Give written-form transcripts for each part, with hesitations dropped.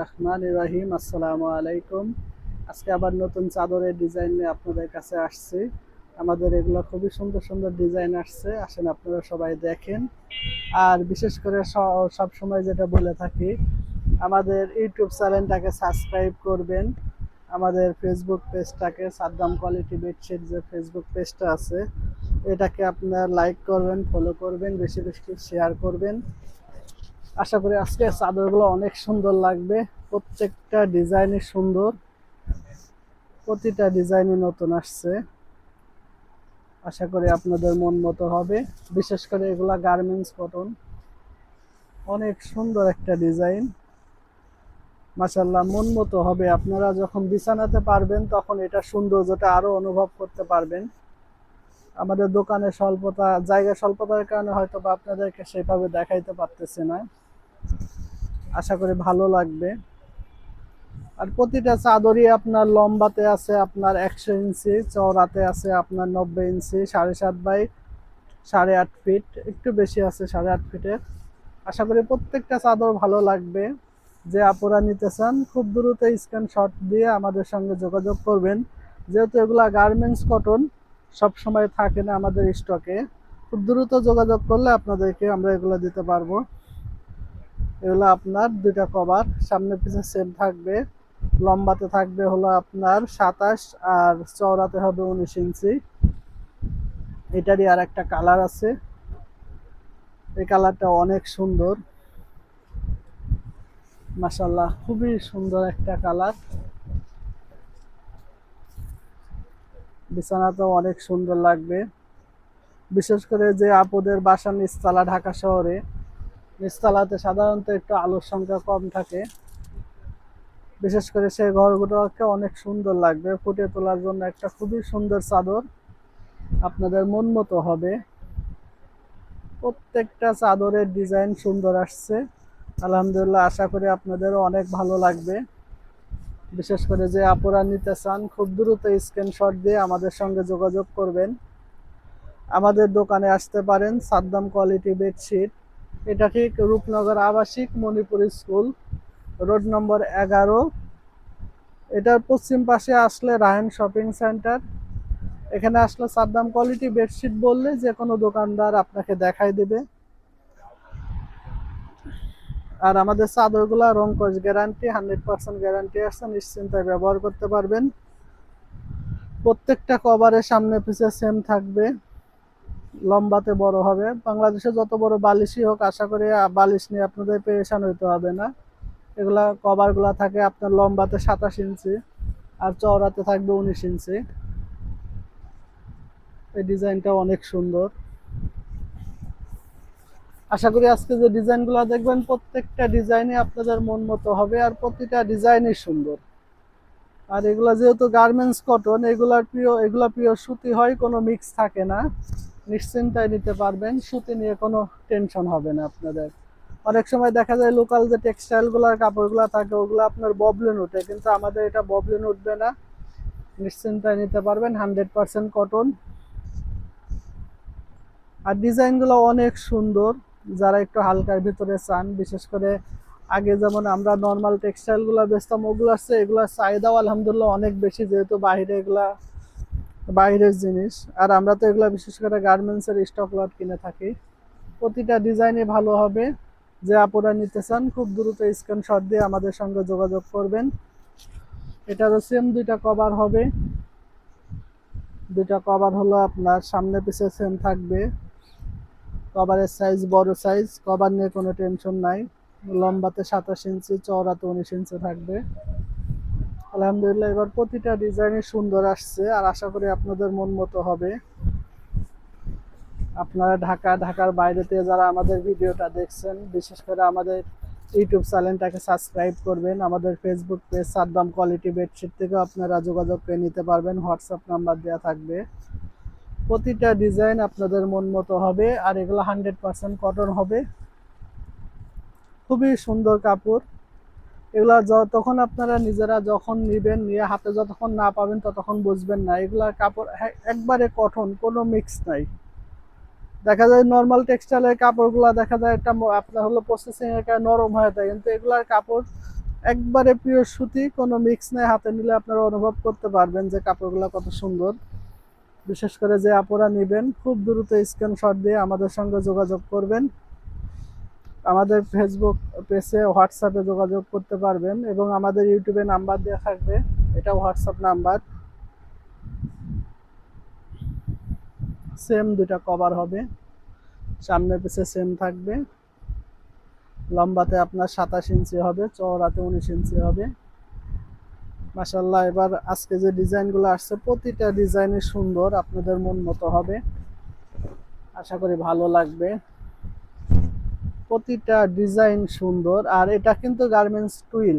রহমানির রহিম, আসসালামু আলাইকুম। আজকে আবার নতুন চাদরের ডিজাইন নিয়ে আপনাদের কাছে আসছি। আমাদের এগুলো খুবই সুন্দর সুন্দর ডিজাইন আসছে, আসেন আপনারা সবাই দেখেন। আর বিশেষ করে সব সময় যেটা বলে থাকি, আমাদের ইউটিউব চ্যানেলটাকে সাবস্ক্রাইব করবেন, আমাদের ফেসবুক পেজটাকে সাদ্দাম কোয়ালিটি বেডশিট যে ফেসবুক পেজটা আছে এটাকে আপনার লাইক করবেন, ফলো করবেন, বেশি বেশি শেয়ার করবেন। আশা করি আজকে চাদরগুলো অনেক সুন্দর লাগবে। প্রত্যেকটা ডিজাইনই সুন্দর, প্রতিটা ডিজাইনই নতুন আসছে। আশা করি আপনাদের মন মতো হবে। বিশেষ করে এগুলা গার্মেন্টস কটন, অনেক সুন্দর একটা ডিজাইন। মাশাআল্লাহ, মন মতো হবে। আপনারা যখন বিছানাতে পারবেন তখন এটা সৌন্দর্যটা আরো অনুভব করতে পারবেন। আমাদের দোকানে জায়গা স্বল্পতার কারণে হয়তো বা আপনাদেরকে সেভাবে দেখাইতে পারতেছি না। আশা করি ভালো লাগবে। আর প্রতিটা চাদরই আপনার লম্বাতে আছে আপনার 100 ইঞ্চি, চওড়াতে আছে আপনার 90 ইঞ্চি, 7.5 বাই 8.5 ফিট, একটু বেশি আছে 8.5 ফিটের। আশা করি প্রত্যেকটা চাদর ভালো লাগবে। যে আপুরা নিতে চান খুব দ্রুত স্ক্রিনশট দিয়ে আমাদের সঙ্গে যোগাযোগ করবেন। যেহেতু এগুলা গার্মেন্টস কটন, সব সময় থাকে না আমাদের স্টকে। খুব দ্রুত যোগাযোগ করলে আপনাদেরকে আমরা এগুলো দিতে পারবো। এগুলো আপনার দুইটা কভার, সামনে পিছনে সেম থাকবে। লম্বাতে থাকবে হলো আপনার 27 আর চওড়াতে হবে 19 ইঞ্চি। এটারই আর একটা কালার আছে, এই কালারটা অনেক সুন্দর। মাশাআল্লাহ, খুবই সুন্দর একটা কালার। বিছানাতেও অনেক সুন্দর লাগবে। বিশেষ করে যে আপুদের বাসা নিচতলা, ঢাকা শহরে নিচতলাতে সাধারণত একটু আলোর সংখ্যা কম থাকে, বিশেষ করে সেই ঘরগুলোকে অনেক সুন্দর লাগবে। ফুটিয়ে তোলার জন্য একটা খুবই সুন্দর চাদর, আপনাদের মন মতো হবে। প্রত্যেকটা চাদরের ডিজাইন সুন্দর আসছে আলহামদুলিল্লাহ। আশা করি আপনাদেরও অনেক ভালো লাগবে। বিশেষ করে যে আপুরা নিতে চান খুব দ্রুত স্ক্রিনশট দিয়ে আমাদের সঙ্গে যোগাযোগ করবেন। আমাদের দোকানে আসতে পারেন, সাদ্দাম কোয়ালিটি বেডশিট। এটা ঠিক রূপনগর আবাসিক মণিপুর স্কুল, রোড নম্বর 11। এটার পশ্চিম পাশে আসলে রায়ন শপিং সেন্টার। এখানে আসলে সাদ্দাম কোয়ালিটি বেডশিট বললে যে কোনো দোকানদার আপনাকে দেখাই দেবে। আর আমাদের চাদরগুলা রং কস গ্যারান্টি, 100% গ্যারান্টি আছে, নিশ্চিন্তায় ব্যবহার করতে পারবেন। প্রত্যেকটা কভারের সামনে পিছে সেম থাকবে, লম্বাতে বড় হবে। বাংলাদেশে যত বড় বালিশই হোক, আশা করি বালিশ নিয়ে আপনাদের পেরেশান হইতে হবে না। এগুলা কভারগুলা থাকে আপনার লম্বাতে 27 ইঞ্চি আর চওড়াতে থাকবে 19 ইঞ্চি। এই ডিজাইনটা অনেক সুন্দর। আশা করি আজকে যে ডিজাইনগুলো দেখবেন প্রত্যেকটা ডিজাইনই আপনাদের মন মতো হবে, আর প্রতিটা ডিজাইনই সুন্দর। আর এগুলা যেহেতু গার্মেন্টস কটন, এগুলা পিওর সুতি হয়, কোনো মিক্স থাকে না। নিশ্চিন্তায় নিতে পারবেন, সুতি নিয়ে কোনো টেনশন হবে না আপনাদের। অনেক সময় দেখা যায় লোকাল যে টেক্সটাইলগুলোর কাপড়গুলো থাকে ওগুলো আপনার ববলেন ওঠে, কিন্তু আমাদের এটা ববলেন উঠবে না। নিশ্চিন্তায় নিতে পারবেন, 100% কটন। আর ডিজাইনগুলো অনেক সুন্দর। যারা একটু হালকার ভিতরে চান, বিশেষ করে আগে যেমন আমরা নর্মাল টেক্সটাইলগুলো বেচতাম, ওগুলো আসছে, এগুলোর চাহিদাও আলহামদুলিল্লাহ অনেক বেশি, যেহেতু বাইরে এগুলা বাইরের জিনিস। আর আমরা তো এগুলো বিশেষ করে গার্মেন্টসের স্টক লট কিনে থাকি। প্রতিটা ডিজাইনই ভালো হবে। যে আপনারা নিতে চান খুব দ্রুত স্ক্রিনশট দিয়ে আমাদের সঙ্গে যোগাযোগ করবেন। এটারও সেম দুইটা কভার হবে। দুইটা কভার হলো আপনার সামনে পিছে সেম থাকবে। কভারের সাইজ বড় সাইজ, কভার নিয়ে কোনো টেনশন নাই। লম্বাতে 27 ইঞ্চি, চওড়াতে 19 ইঞ্চি থাকবে। আলহামদুলিল্লাহ, এবার প্রতিটা ডিজাইনই সুন্দর আসছে, আর আশা করি আপনাদের মন মতো হবে। আপনারা ঢাকার বাইরেতে যারা আমাদের ভিডিওটা দেখছেন, বিশেষ করে আমাদের ইউটিউব চ্যানেলটাকে সাবস্ক্রাইব করবেন। আমাদের Facebook page Saddam quality bedsheet থেকেও আপনারা যোগাযোগ করে নিতে পারবেন, হোয়াটসঅ্যাপ নাম্বার দেওয়া থাকবে। প্রতিটা ডিজাইন আপনাদের মন মতো হবে, আর এগুলো 100% কটন হবে। খুবই সুন্দর কাপড়। এগুলা যতক্ষণ আপনারা নিজেরা যখন নিবেন, নিয়ে হাতে যতক্ষণ না পাবেন ততক্ষণ বুঝবেন না। এগুলা কাপড় একবারে কটন, কোনো মিক্স নাই। দেখা যায় নর্মাল টেক্সটাইলের কাপড়গুলো দেখা যায় একটা আপনার হলো প্রসেসিং এর কারণে নরম হয়ে যায়, কিন্তু এগুলার কাপড় একবারে পিওর সুতি, কোনো মিক্স নেই। হাতে নিলে আপনারা অনুভব করতে পারবেন যে কাপড়গুলো কত সুন্দর। বিশেষ করে যে আপুরা নেবেন খুব দ্রুত স্ক্রিনশট দিয়ে আমাদের সঙ্গে যোগাযোগ করবেন। আমাদের ফেসবুক পেজে, হোয়াটসঅ্যাপে যোগাযোগ করতে পারবেন এবং আমাদের ইউটিউবে নাম্বার দেওয়া থাকবে, এটা হোয়াটসঅ্যাপ নাম্বার। সেম দুইটা কভার হবে, সামনে পিছে সেম থাকবে। লম্বাতে আপনার 27 ইঞ্চি হবে, চওড়াতে 19 ইঞ্চি হবে। মাশাআল্লাহ, এবার আজকে যে ডিজাইনগুলো আসছে প্রতিটা ডিজাইনই সুন্দর, আপনাদের মন মতো হবে। আশা করি ভালো লাগবে। প্রতিটা ডিজাইন সুন্দর। আর এটা কিন্তু গার্মেন্টস টুইল।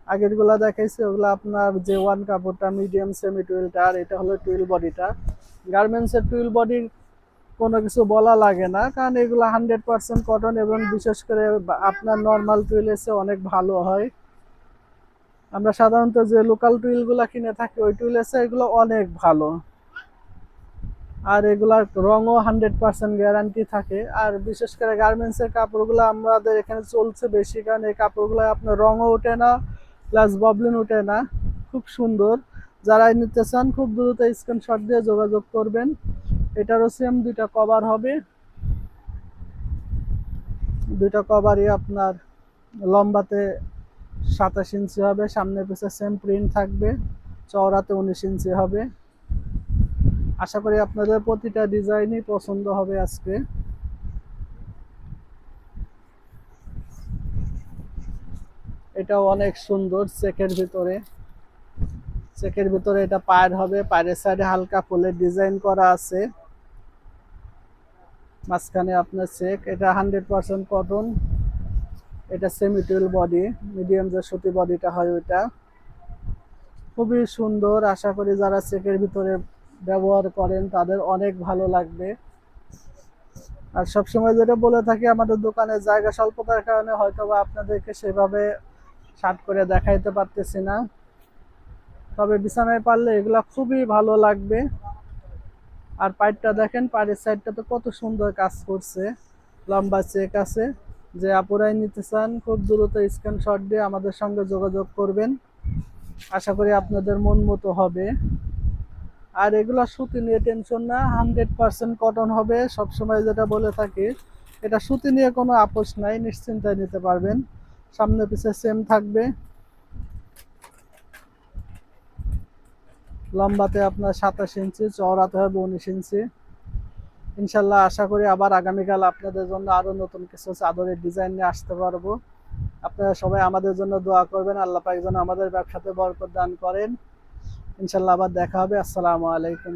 আগেরগুলা দেখাইছে ওগুলো আপনার যে ওয়ান কাপড়টা মিডিয়াম সেমি টুইলটা, আর এটা হলো টুইল বডিটা। গার্মেন্টসের টুইল বডির কোনো কিছু বলা লাগে না, কারণ এগুলো 100% কটন এবং বিশেষ করে আপনার নর্মাল টুইলের চেয়ে অনেক ভালো হয়। আমরা সাধারণত যে লোকাল টুইলগুলো কিনে থাকি ওই টুইলের চেয়ে এগুলো অনেক ভালো। আর এগুলার রঙও 100% গ্যারান্টি থাকে। আর বিশেষ করে গার্মেন্টসের কাপড়গুলো আমাদের এখানে চলছে বেশি, কারণ এই কাপড়গুলো আপনার রঙও ওঠে না, প্লাস ববলিন ওঠে না, খুব সুন্দর। যারা নিতে চান খুব দ্রুত স্ক্রিনশট দিয়ে যোগাযোগ করবেন। এটারও সেম দুইটা কভার হবে, দুইটা কভারই আপনার লম্বাতে 27 ইঞ্চি হবে, সামনে পিছে সেম প্রিন্ট থাকবে, চওড়াতে 19 ইঞ্চি হবে। আশা করি আপনাদের প্রতিটা ডিজাইনই পছন্দ হবে আজকে। এটাও অনেক সুন্দর, চেকের ভিতরে। চেকের ভিতরে এটা পায়ের হবে, পায়ের সাইডে হালকা ফুলের ডিজাইন করা আছে, মাঝখানে আপনার চেক। এটা 100% কটন। এটা সেমি টুইল বডি, মিডিয়াম যে সুতি বডিটা হয় ওইটা। খুবই সুন্দর। আশা করি যারা চেকের ভিতরে ব্যবহার করেন তাদের অনেক ভালো লাগবে। আর সবসময় যেটা বলে থাকি, আমাদের দোকানে জায়গা স্বল্পতার কারণে হয়তোবা আপনাদেরকে সেভাবে শার্ট করে দেখাইতে পারতেছি না, তবে বিছানায় পারলে এগুলা খুবই ভালো লাগবে। আর পাইটটা দেখেন, পায়ের সাইডটা তো কত সুন্দর কাজ করছে, লম্বা চেক আছে। যে আপুরাই নিতে চান খুব দ্রুত স্ক্রিনশট দিয়ে আমাদের সঙ্গে যোগাযোগ করবেন। আশা করি আপনাদের মন মতো হবে। আর এগুলা সুতি নিয়ে টেনশন না, 100% কটন হবে। সবসময় যেটা বলে থাকি, এটা সুতি নিয়ে কোনো আপোষ নাই, নিশ্চিন্তায় নিতে পারবেন। সামনে পিছে সেম থাকবে। লম্বাতে আপনার 27 ইঞ্চি, চওড়াতে হবে 19 ইঞ্চি। ইনশাল্লাহ আশা করি আবার আগামীকাল আপনাদের জন্য আরো নতুন কিছু চাদরের ডিজাইন নিয়ে আসতে পারবো। আপনারা সবাই আমাদের জন্য দোয়া করবেন, আল্লাহ পাক যেন আমাদের ব্যবসাতে বরকত দান করেন। ইনশাল্লাহ আবার দেখা হবে। আসসালামু আলাইকুম।